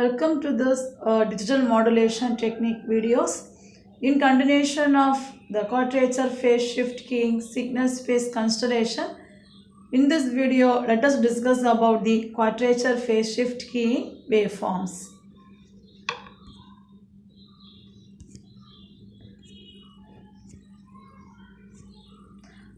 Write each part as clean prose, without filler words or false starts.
Welcome to this digital modulation technique videos. In continuation of the quadrature phase shift keying signal space constellation, in this video let us discuss about the quadrature phase shift keying waveforms.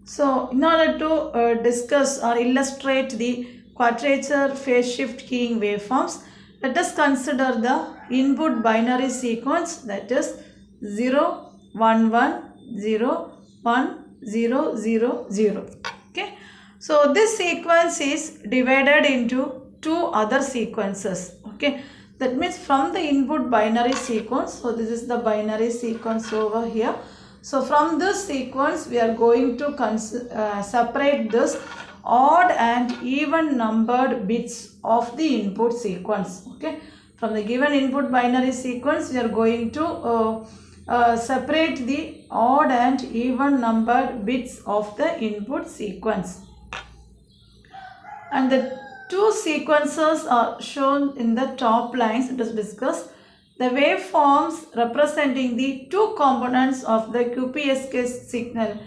So in order to discuss or illustrate the quadrature phase shift keying waveforms, let us consider the input binary sequence, that is 0, 1, 1, 0, 1, 0, 0, 0. Okay. So this sequence is divided into two other sequences. Okay. That means from the input binary sequence, so this is the binary sequence over here. So from this sequence we are going to separate this odd and even numbered bits of the input sequence. Okay, from the given input binary sequence we are going to separate the odd and even numbered bits of the input sequence, and the two sequences are shown in the top lines. Let us discuss the waveforms representing the two components of the QPSK signal,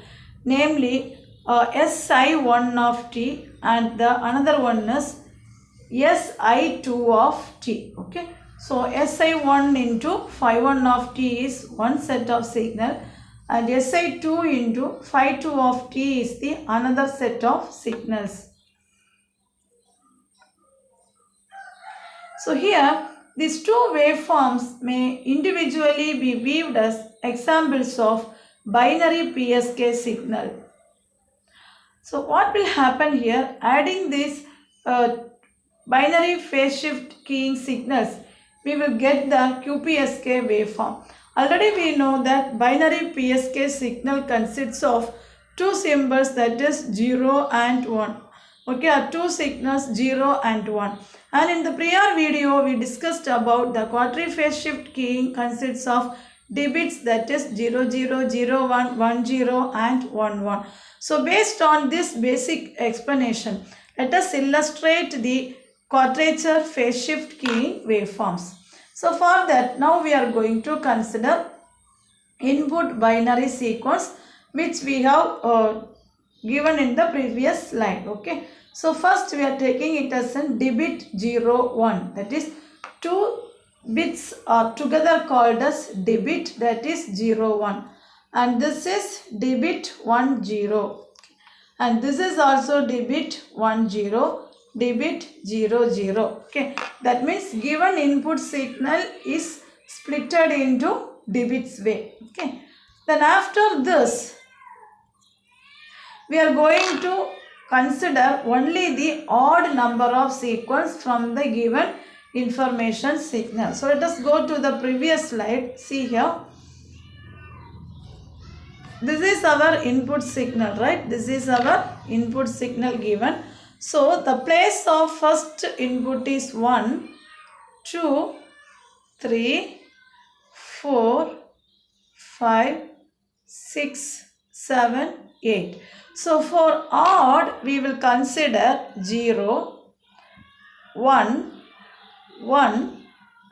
namely SI1 of t and the another one is SI2 of t. Okay, so SI1 into phi1 of t is one set of signal and SI2 into phi2 of t is the another set of signals. So here these two waveforms may individually be viewed as examples of binary PSK signal. So what will happen here, adding these binary phase shift keying signals, we will get the QPSK waveform. Already we know that binary PSK signal consists of two symbols, that is 0 and 1. Okay, two signals 0 and 1. And in the prior video we discussed about the quadri phase shift keying consists of D bits, that is 0 0 0 1 1 0 and 1 1. So based on this basic explanation, let us illustrate the quadrature phase shift keying waveforms. So for that, now we are going to consider input binary sequence which we have given in the previous slide. Okay, so first we are taking it as a D bit 0 1, that is two bits are together called as D bit, that is 0 1, and this is D bit 1 0, and this is also D bit 1 0, D bit 0 0. Okay, that means given input signal is splitted into D bits way. Okay, then after this we are going to consider only the odd number of sequence from the given information signal. So let us go to the previous slide. See here, this is our input signal, right? This is our input signal given. So the place of first input is 1, 2, 3, 4, 5, 6, 7, 8. So for odd we will consider 0, 1, 1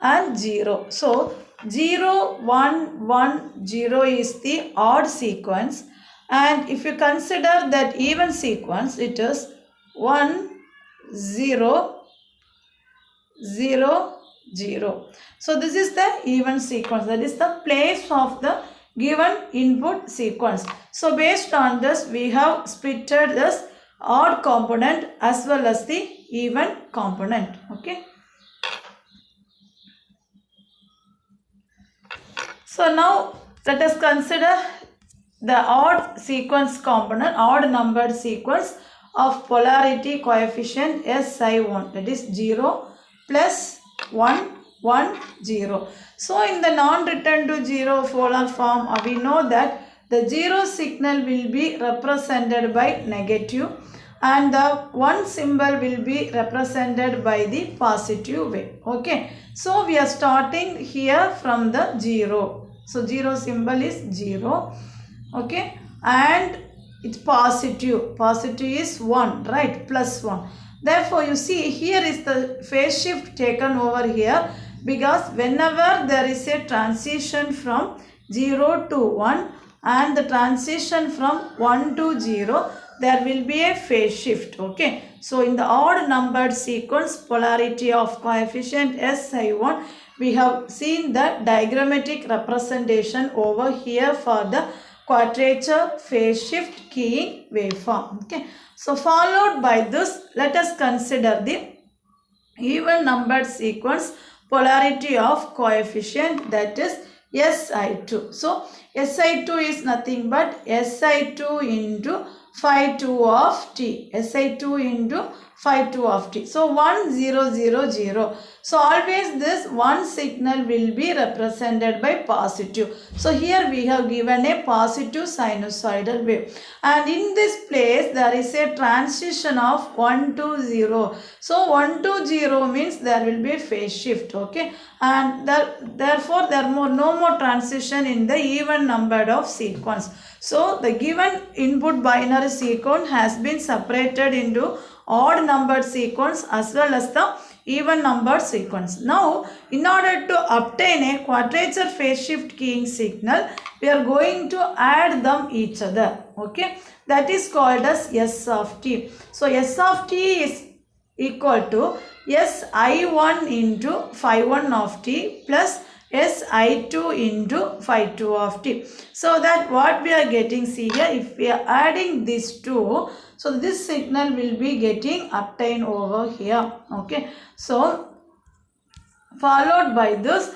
and 0. So 0, 1, 1, 0 is the odd sequence, and if you consider that even sequence, it is 1, 0, 0, 0. So this is the even sequence, that is the place of the given input sequence. So based on this we have splitted this odd component as well as the even component. Okay, so now let us consider the odd sequence component, odd numbered sequence of polarity coefficient SI1, that is 0 plus 1 1 0. So in the non-return to 0 polar form, we know that the 0 signal will be represented by negative and the 1 symbol will be represented by the positive way. Okay, so we are starting here from the 0. So 0 symbol is 0. Okay, and it's positive. Positive is 1, right? Plus 1. Therefore, you see here is the phase shift taken over here. because whenever there is a transition from 0 to 1 and the transition from 1 to 0, there will be a phase shift. Okay, so in the odd numbered sequence polarity of coefficient SI1, we have seen the diagrammatic representation over here for the quadrature phase shift keying waveform. Okay, so followed by this, let us consider the even numbered sequence polarity of coefficient, that is SI2. So SI2 is nothing but SI2 into phi 2 of t. SI2 into phi 2 of t. So 1 0 0 0. So always this one signal will be represented by positive. So here we have given a positive sinusoidal wave, and in this place there is a transition of 1 to 0. So 1 to 0 means there will be a phase shift. Okay, and therefore there are no more transition in the even numbered of sequence. So the given input binary sequence has been separated into odd numbered sequence as well as the even numbered sequence. Now, in order to obtain a quadrature phase shift keying signal, we are going to add them each other. Okay, that is called as S of t. So S of t is equal to Si1 into phi 1 of t plus Si2 into phi 2 of t. So that what we are getting, see here, if we are adding these two, so this signal will be getting obtained over here. Okay, so followed by this,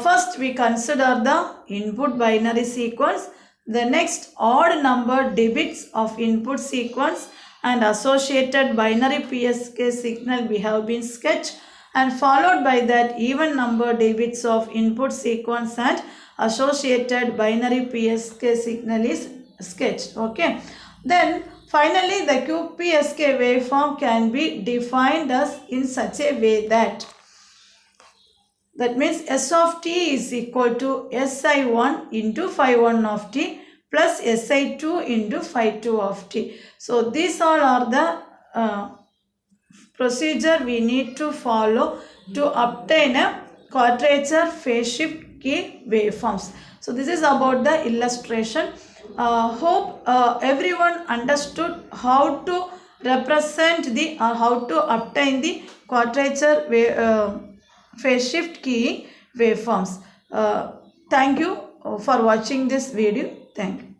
first we consider the input binary sequence, the next odd number debits of input sequence and associated binary PSK signal we have been sketched, and followed by that even number debits of input sequence and associated binary PSK signal is sketched. Okay, then finally the QPSK waveform can be defined as in such a way that means S of t is equal to Si1 into phi 1 of t plus Si2 into phi 2 of t. So these all are the procedure we need to follow to obtain a quadrature phase shift key waveforms. So this is about the illustration. Hope everyone understood how to represent the how to obtain the quadrature phase shift key waveforms. Thank you for watching this video. Thank you.